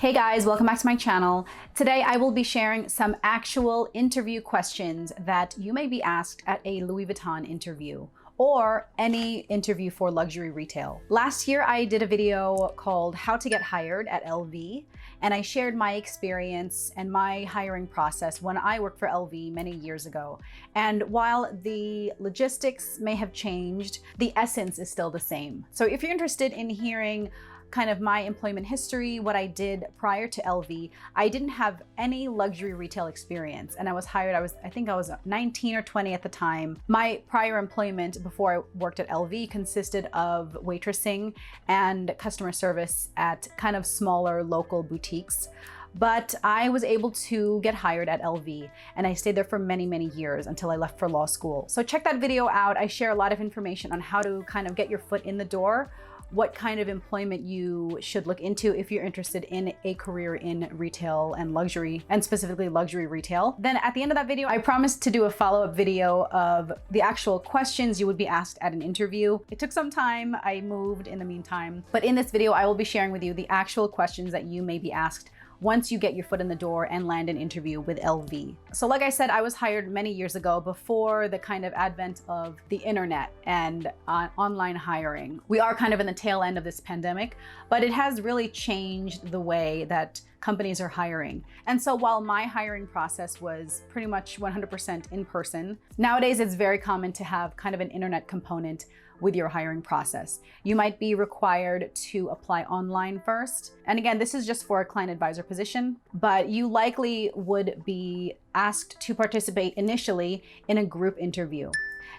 Hey guys, welcome back to my channel. Today I will be sharing some actual interview questions that you may be asked at a Louis Vuitton interview or any interview for luxury retail. Last year I did a video called How to Get Hired at LV, and I shared my experience and my hiring process when I worked for LV many years ago. And while the logistics may have changed, the essence is still the same. So if you're interested in hearing kind of my employment history, what I did prior to LV, I didn't have any luxury retail experience, and I was hired, I think I was 19 or 20 at the time. My prior employment before I worked at LV consisted of waitressing and customer service at kind of smaller local boutiques. But I was able to get hired at LV, and I stayed there for many, many years until I left for law school. So check that video out. I share a lot of information on how to kind of get your foot in the door, what kind of employment you should look into if you're interested in a career in retail and luxury, and specifically luxury retail. Then at the end of that video, I promised to do a follow-up video of the actual questions you would be asked at an interview. It took some time, I moved in the meantime, but in this video, I will be sharing with you the actual questions that you may be asked once you get your foot in the door and land an interview with LV. So like I said, I was hired many years ago before the kind of advent of the internet and online hiring. We are kind of in the tail end of this pandemic, but it has really changed the way that companies are hiring. And so while my hiring process was pretty much 100% in person, nowadays it's very common to have kind of an internet component with your hiring process. You might be required to apply online first. And again, this is just for a client advisor position, but you likely would be asked to participate initially in a group interview.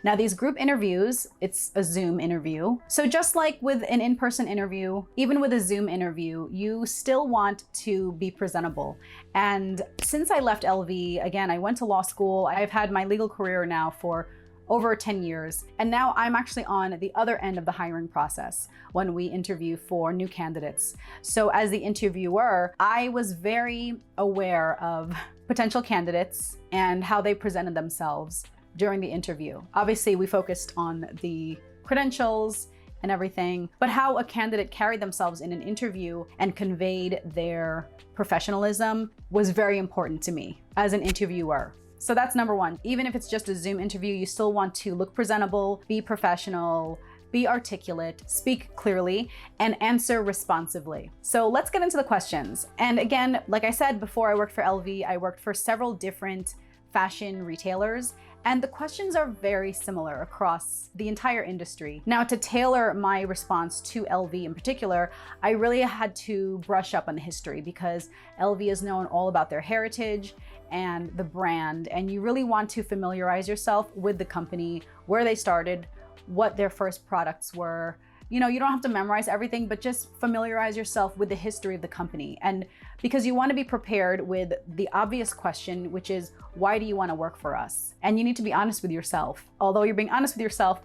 Now these group interviews, it's a Zoom interview. So just like with an in-person interview, even with a Zoom interview, you still want to be presentable. And since I left LV, again, I went to law school. I've had my legal career now for over 10 years. And now I'm actually on the other end of the hiring process when we interview for new candidates. So as the interviewer, I was very aware of potential candidates and how they presented themselves during the interview. Obviously, we focused on the credentials and everything, but how a candidate carried themselves in an interview and conveyed their professionalism was very important to me as an interviewer. So that's number one. Even if it's just a Zoom interview, you still want to look presentable, be professional, be articulate, speak clearly, and answer responsively. So let's get into the questions. And again, like I said, before I worked for LV, I worked for several different fashion retailers, and the questions are very similar across the entire industry. Now, to tailor my response to LV in particular, I really had to brush up on the history because LV is known all about their heritage and the brand, and you really want to familiarize yourself with the company, where they started, what their first products were. You know, you don't have to memorize everything, but just familiarize yourself with the history of the company. And because you want to be prepared with the obvious question, which is, why do you want to work for us? And you need to be honest with yourself. Although you're being honest with yourself,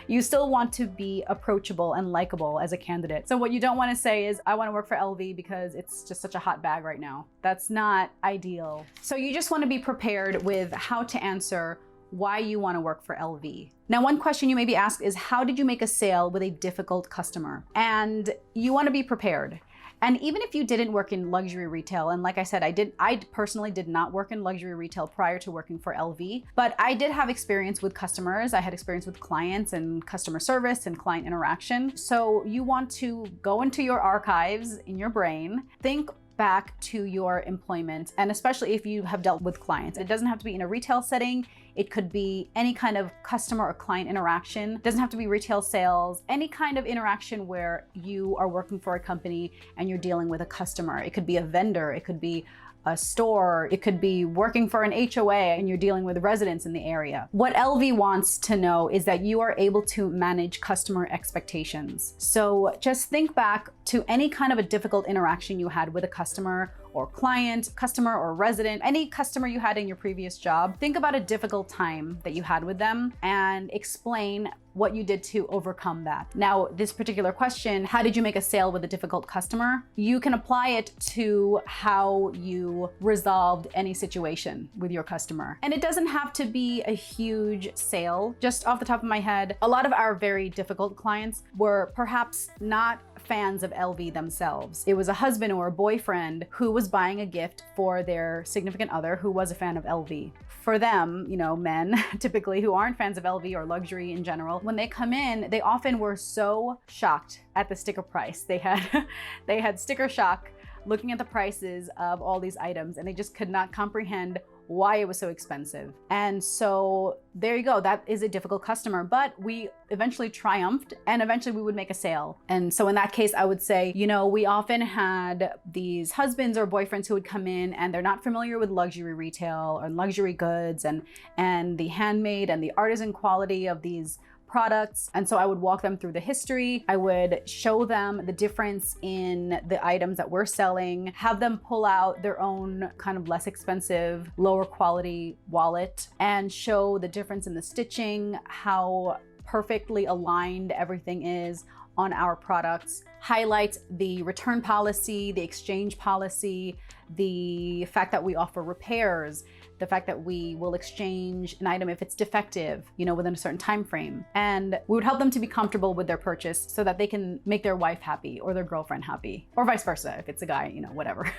you still want to be approachable and likable as a candidate. So what you don't want to say is, I want to work for LV because it's just such a hot bag right now. That's not ideal. So you just want to be prepared with how to answer why you want to work for LV. Now, one question you may be asked is, how did you make a sale with a difficult customer? And you want to be prepared. And even if you didn't work in luxury retail, and like I said, I personally did not work in luxury retail prior to working for LV, but I did have experience with customers. I had experience with clients and customer service and client interaction. So you want to go into your archives in your brain, think back to your employment, and especially if you have dealt with clients. It doesn't have to be in a retail setting. It could be any kind of customer or client interaction. It doesn't have to be retail sales, any kind of interaction where you are working for a company and you're dealing with a customer. It could be a vendor, it could be a store, it could be working for an HOA and you're dealing with residents in the area. What LV wants to know is that you are able to manage customer expectations. So just think back to any kind of a difficult interaction you had with a customer or client, customer or resident, any customer you had in your previous job. Think about a difficult time that you had with them and explain what you did to overcome that. Now, this particular question, how did you make a sale with a difficult customer? You can apply it to how you resolved any situation with your customer. And it doesn't have to be a huge sale. Just off the top of my head, a lot of our very difficult clients were perhaps not fans of LV themselves. It was a husband or a boyfriend who was buying a gift for their significant other who was a fan of LV. For them, you know, men typically who aren't fans of LV or luxury in general, when they come in, they often were so shocked at the sticker price. They had sticker shock looking at the prices of all these items, and they just could not comprehend why it was so expensive. And so there you go, that is a difficult customer, but we eventually triumphed and eventually we would make a sale. And so in that case, I would say, you know, we often had these husbands or boyfriends who would come in and they're not familiar with luxury retail or luxury goods and the handmade and the artisan quality of these products. And so I would walk them through the history. I would show them the difference in the items that we're selling, have them pull out their own kind of less expensive, lower quality wallet and show the difference in the stitching, how perfectly aligned everything is on our products, highlight the return policy, the exchange policy, the fact that we offer repairs, the fact that we will exchange an item if it's defective, you know, within a certain time frame. And we would help them to be comfortable with their purchase so that they can make their wife happy or their girlfriend happy, or vice versa if it's a guy, you know, whatever.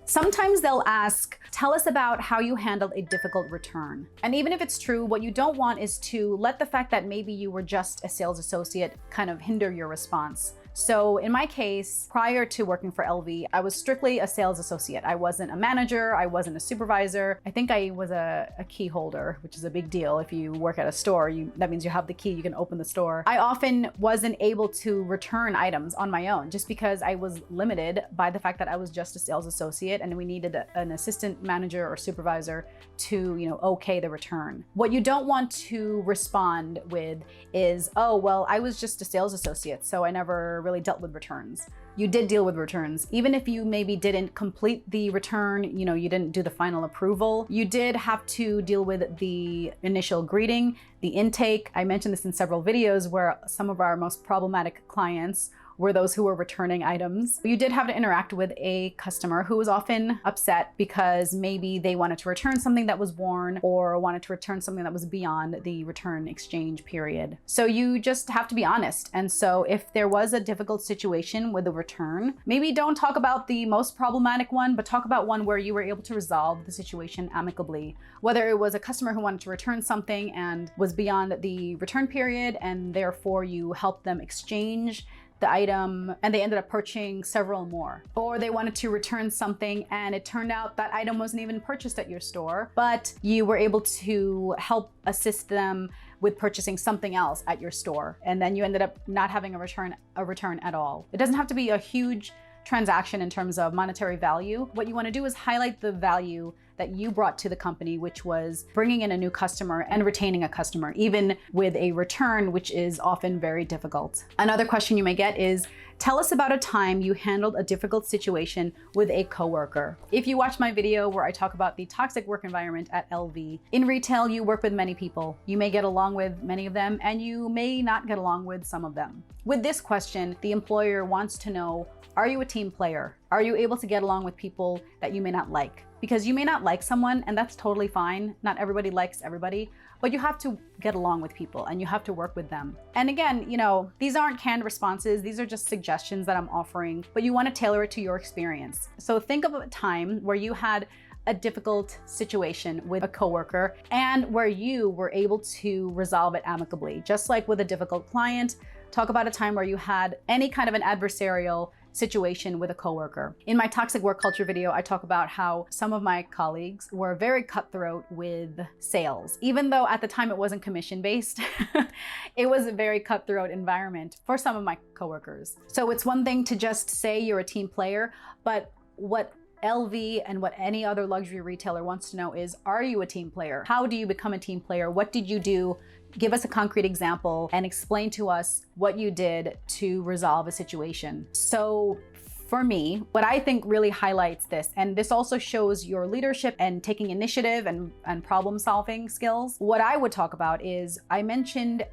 Sometimes they'll ask, tell us about how you handled a difficult return. And even if it's true, what you don't want is to let the fact that maybe you were just a sales associate kind of hinder your response. So in my case, prior to working for LV, I was strictly a sales associate. I wasn't a manager, I wasn't a supervisor. I think I was a key holder, which is a big deal. If you work at a store, that means you have the key, you can open the store. I often wasn't able to return items on my own just because I was limited by the fact that I was just a sales associate and we needed an assistant manager or supervisor to, you know, okay the return. What you don't want to respond with is, oh, well, I was just a sales associate, so I never really dealt with returns. You did deal with returns. Even if you maybe didn't complete the return, you know, you didn't do the final approval, you did have to deal with the initial greeting, the intake. I mentioned this in several videos where some of our most problematic clients were those who were returning items. You did have to interact with a customer who was often upset because maybe they wanted to return something that was worn or wanted to return something that was beyond the return exchange period. So you just have to be honest. And so if there was a difficult situation with the return, maybe don't talk about the most problematic one, but talk about one where you were able to resolve the situation amicably. Whether it was a customer who wanted to return something and was beyond the return period and therefore you helped them exchange the item and they ended up purchasing several more. Or they wanted to return something and it turned out that item wasn't even purchased at your store, but you were able to help assist them with purchasing something else at your store. And then you ended up not having a return at all. It doesn't have to be a huge transaction in terms of monetary value. What you want to do is highlight the value that you brought to the company, which was bringing in a new customer and retaining a customer, even with a return, which is often very difficult. Another question you may get is, tell us about a time you handled a difficult situation with a coworker. If you watch my video where I talk about the toxic work environment at LV, in retail, you work with many people. You may get along with many of them and you may not get along with some of them. With this question, the employer wants to know, are you a team player? Are you able to get along with people that you may not like? Because you may not like someone and that's totally fine. Not everybody likes everybody, but you have to get along with people and you have to work with them. And again, you know, these aren't canned responses. These are just suggestions that I'm offering, but you want to tailor it to your experience. So think of a time where you had a difficult situation with a coworker and where you were able to resolve it amicably. Just like with a difficult client, talk about a time where you had any kind of an adversarial situation with a coworker. In my toxic work culture video, I talk about how some of my colleagues were very cutthroat with sales. Even though at the time it wasn't commission-based, it was a very cutthroat environment for some of my coworkers. So it's one thing to just say you're a team player, but what LV and what any other luxury retailer wants to know is, are you a team player? How do you become a team player? What did you do? Give us a concrete example and explain to us what you did to resolve a situation. So for me, what I think really highlights this, and this also shows your leadership and taking initiative and problem solving skills, what I would talk about is, I mentioned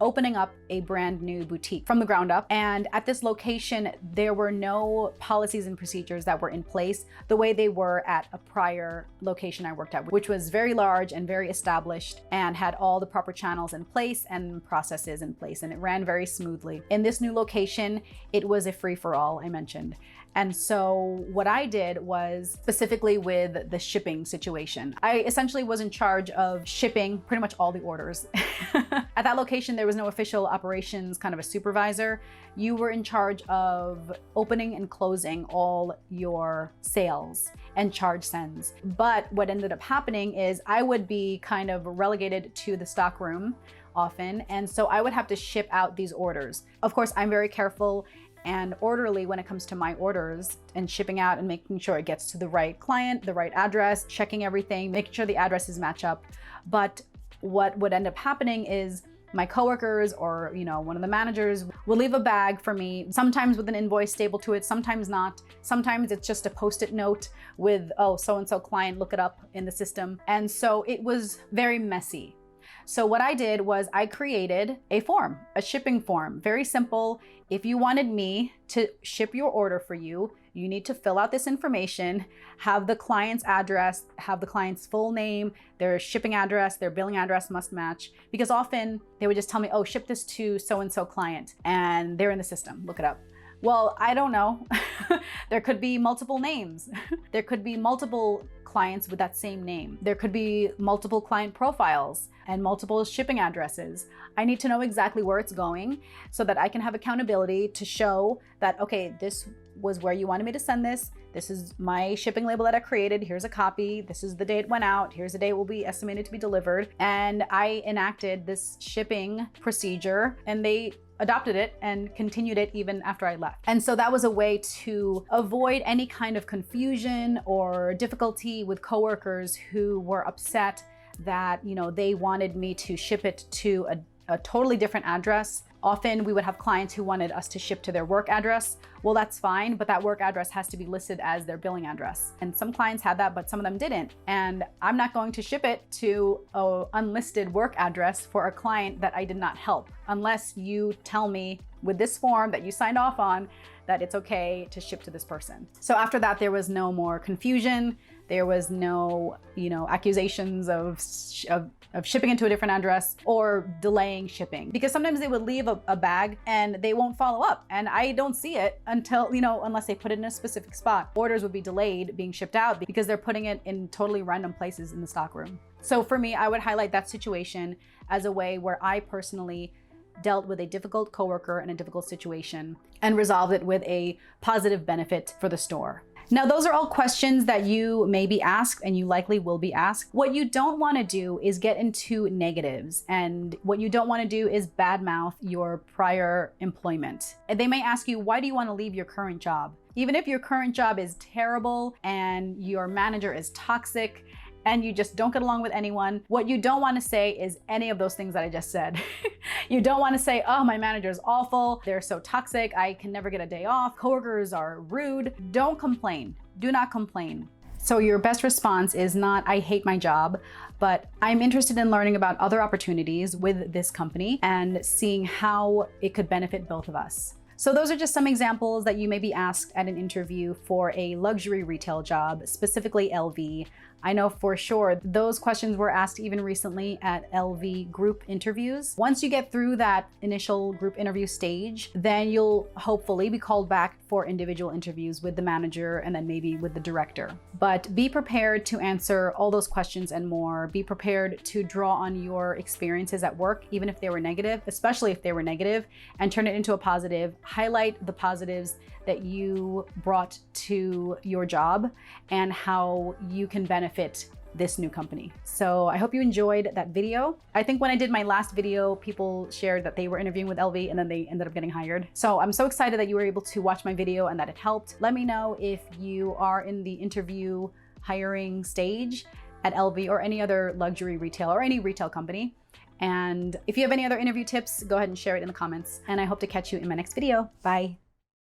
opening up a brand new boutique from the ground up. And at this location, there were no policies and procedures that were in place the way they were at a prior location I worked at, which was very large and very established and had all the proper channels in place and processes in place, and it ran very smoothly. In this new location, it was a free-for-all, I mentioned. And so what I did was, specifically with the shipping situation, I essentially was in charge of shipping pretty much all the orders. At that location, there was no official operations kind of a supervisor. You were in charge of opening and closing all your sales and charge sends. But what ended up happening is I would be kind of relegated to the stock room often. And so I would have to ship out these orders. Of course, I'm very careful and orderly when it comes to my orders and shipping out and making sure it gets to the right client, the right address, checking everything, making sure the addresses match up. But what would end up happening is my coworkers or, one of the managers will leave a bag for me, sometimes with an invoice stapled to it, sometimes not. Sometimes it's just a Post-it note with, oh, so-and-so client, look it up in the system. And so it was very messy. So what I did was I created a form, a shipping form, very simple. If you wanted me to ship your order for you, you need to fill out this information, have the client's address, have the client's full name, their shipping address, their billing address must match. Because often they would just tell me, oh, ship this to so-and-so client, and they're in the system, look it up. Well, I don't know. There could be multiple names. There could be multiple clients with that same name. There could be multiple client profiles and multiple shipping addresses. I need to know exactly where it's going so that I can have accountability to show that, okay, this was where you wanted me to send this. This is my shipping label that I created. Here's a copy. This is the date it went out. Here's the date it will be estimated to be delivered. And I enacted this shipping procedure, and they adopted it and continued it even after I left. And so that was a way to avoid any kind of confusion or difficulty with coworkers who were upset that, they wanted me to ship it to a totally different address. Often we would have clients who wanted us to ship to their work address. Well, that's fine, but that work address has to be listed as their billing address. And some clients had that, but some of them didn't. And I'm not going to ship it to an unlisted work address for a client that I did not help, unless you tell me with this form that you signed off on that it's okay to ship to this person. So after that, there was no more confusion. There was no, accusations of shipping it to a different address or delaying shipping, because sometimes they would leave a bag and they won't follow up, and I don't see it until, unless they put it in a specific spot. Orders would be delayed being shipped out because they're putting it in totally random places in the stockroom. So for me, I would highlight that situation as a way where I personally dealt with a difficult coworker in a difficult situation and resolved it with a positive benefit for the store. Now, those are all questions that you may be asked, and you likely will be asked. What you don't want to do is get into negatives, and what you don't want to do is badmouth your prior employment. And they may ask you, why do you want to leave your current job? Even if your current job is terrible and your manager is toxic and you just don't get along with anyone, what you don't want to say is any of those things that I just said. You don't want to say, oh, my manager is awful, they're so toxic, I can never get a day off, coworkers are rude. Don't complain. Do not complain. So your best response is not, I hate my job, but I'm interested in learning about other opportunities with this company and seeing how it could benefit both of us. So those are just some examples that you may be asked at an interview for a luxury retail job, specifically LV. I know for sure those questions were asked even recently at LV group interviews. Once you get through that initial group interview stage, then you'll hopefully be called back for individual interviews with the manager and then maybe with the director. But be prepared to answer all those questions and more. Be prepared to draw on your experiences at work, even if they were negative, especially if they were negative, and turn it into a positive. Highlight the positives that you brought to your job and how you can benefit this new company. So I hope you enjoyed that video. I think when I did my last video, people shared that they were interviewing with LV and then they ended up getting hired. So I'm so excited that you were able to watch my video and that it helped. Let me know if you are in the interview hiring stage at LV or any other luxury retail or any retail company. And if you have any other interview tips, go ahead and share it in the comments. And I hope to catch you in my next video. Bye.